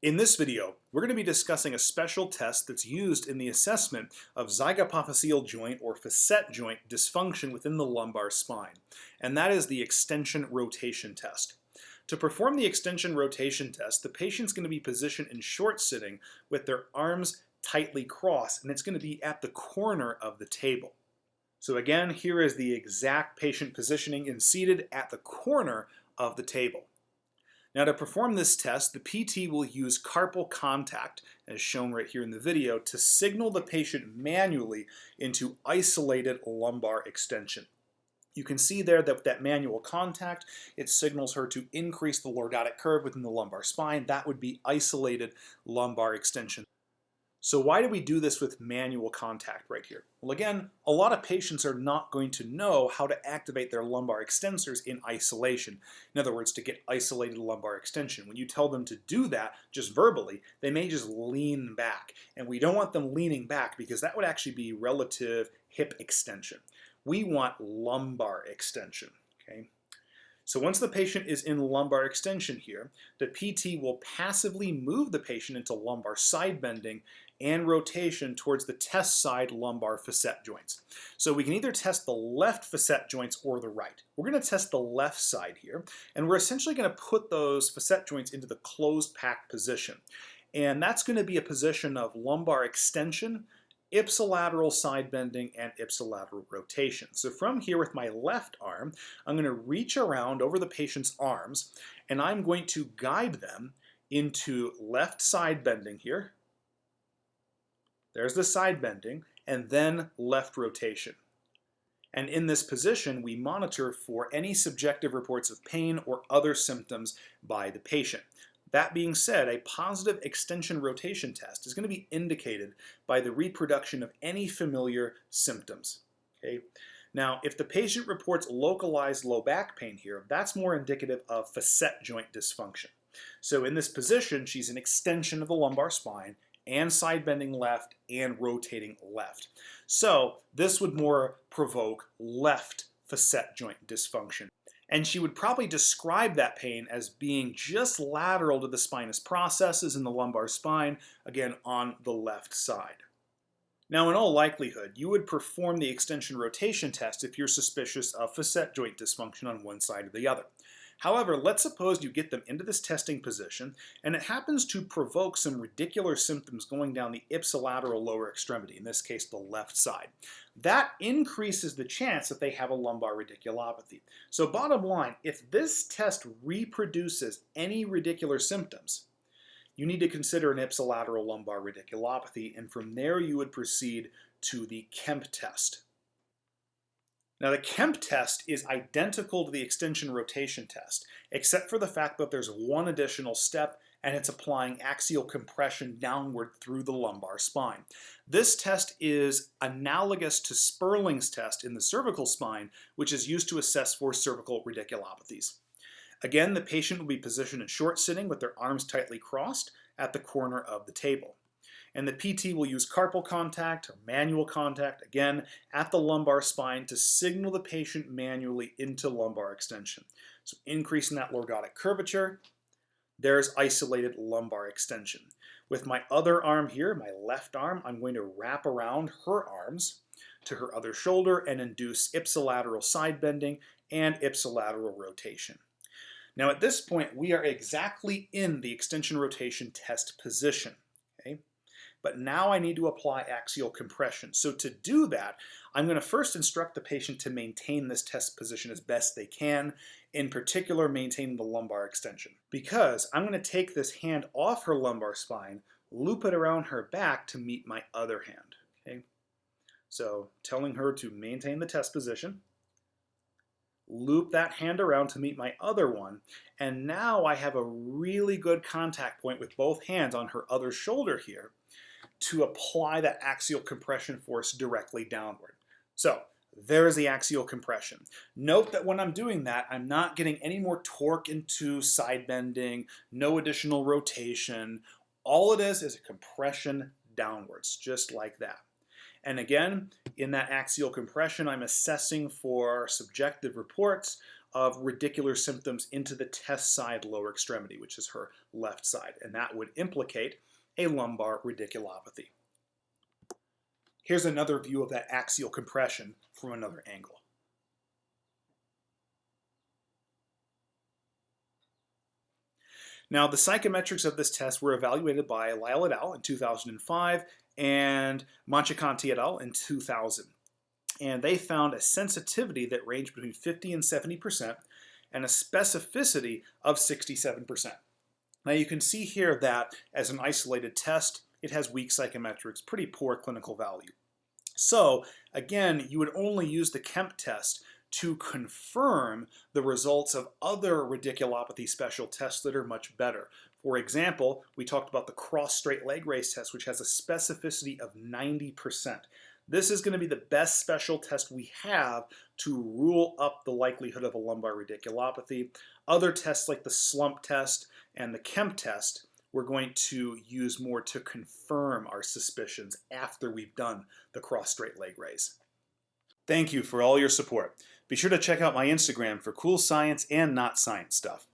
In this video, we're going to be discussing a special test that's used in the assessment of zygapophyseal joint or facet joint dysfunction within the lumbar spine, and that is the extension rotation test. To perform the extension rotation test, the patient's going to be positioned in short sitting with their arms tightly crossed, and it's going to be at the corner of the table. So again, here is the exact patient positioning and seated at the corner of the table. Now to perform this test, the PT will use carpal contact, as shown right here in the video, to signal the patient manually into isolated lumbar extension. You can see there that with that manual contact, it signals her to increase the lordotic curve within the lumbar spine. That would be isolated lumbar extension. So why do we do this with manual contact right here? Well, again, a lot of patients are not going to know how to activate their lumbar extensors in isolation. In other words, to get isolated lumbar extension. When you tell them to do that, just verbally, they may just lean back. And we don't want them leaning back because that would actually be relative hip extension. We want lumbar extension, okay? So once the patient is in lumbar extension here, the PT will passively move the patient into lumbar side bending and rotation towards the test side lumbar facet joints. So we can either test the left facet joints or the right. We're going to test the left side here, and we're essentially going to put those facet joints into the closed pack position. And that's going to be a position of lumbar extension, ipsilateral side bending, and ipsilateral rotation. So from here with my left arm, I'm going to reach around over the patient's arms, and I'm going to guide them into left side bending here. There's the side bending, and then left rotation. And in this position, we monitor for any subjective reports of pain or other symptoms by the patient. That being said, a positive extension rotation test is going to be indicated by the reproduction of any familiar symptoms. Okay? Now, if the patient reports localized low back pain here, that's more indicative of facet joint dysfunction. So in this position, she's an extension of the lumbar spine and side bending left and rotating left. So this would more provoke left facet joint dysfunction. And she would probably describe that pain as being just lateral to the spinous processes in the lumbar spine, again on the left side. Now in all likelihood, you would perform the extension rotation test if you're suspicious of facet joint dysfunction on one side or the other. However, let's suppose you get them into this testing position and it happens to provoke some radicular symptoms going down the ipsilateral lower extremity, in this case the left side. That increases the chance that they have a lumbar radiculopathy. So bottom line, if this test reproduces any radicular symptoms, you need to consider an ipsilateral lumbar radiculopathy, and from there you would proceed to the Kemp test. Now the Kemp test is identical to the extension rotation test, except for the fact that there's one additional step, and it's applying axial compression downward through the lumbar spine. This test is analogous to Sperling's test in the cervical spine, which is used to assess for cervical radiculopathies. Again, the patient will be positioned in short sitting with their arms tightly crossed at the corner of the table. And the PT will use carpal contact or manual contact, again, at the lumbar spine to signal the patient manually into lumbar extension. So increasing that lordotic curvature, there's isolated lumbar extension. With my other arm here, my left arm, I'm going to wrap around her arms to her other shoulder and induce ipsilateral side bending and ipsilateral rotation. Now at this point, we are exactly in the extension rotation test position. Okay? But now I need to apply axial compression. So to do that, I'm going to first instruct the patient to maintain this test position as best they can, in particular maintaining the lumbar extension. Because I'm going to take this hand off her lumbar spine, loop it around her back to meet my other hand. Okay? So telling her to maintain the test position, loop that hand around to meet my other one, and now I have a really good contact point with both hands on her other shoulder here to apply that axial compression force directly downward. So there's the axial compression. Note that when I'm doing that, I'm not getting any more torque into side bending, no additional rotation. All it is a compression downwards, just like that. And again, in that axial compression, I'm assessing for subjective reports of radicular symptoms into the test side lower extremity, which is her left side, and that would implicate a lumbar radiculopathy. Here's another view of that axial compression from another angle. Now, the psychometrics of this test were evaluated by Lyle et al. In 2005 and Manchakanti et al. In 2000. And they found a sensitivity that ranged between 50 and 70% and a specificity of 67%. Now, you can see here that as an isolated test, it has weak psychometrics, pretty poor clinical value. So, again, you would only use the Kemp test to confirm the results of other radiculopathy special tests that are much better. For example, we talked about the cross straight leg raise test, which has a specificity of 90%. This is going to be the best special test we have to rule up the likelihood of a lumbar radiculopathy. Other tests like the slump test and the Kemp test, we're going to use more to confirm our suspicions after we've done the cross straight leg raise. Thank you for all your support. Be sure to check out my Instagram for cool science and not science stuff.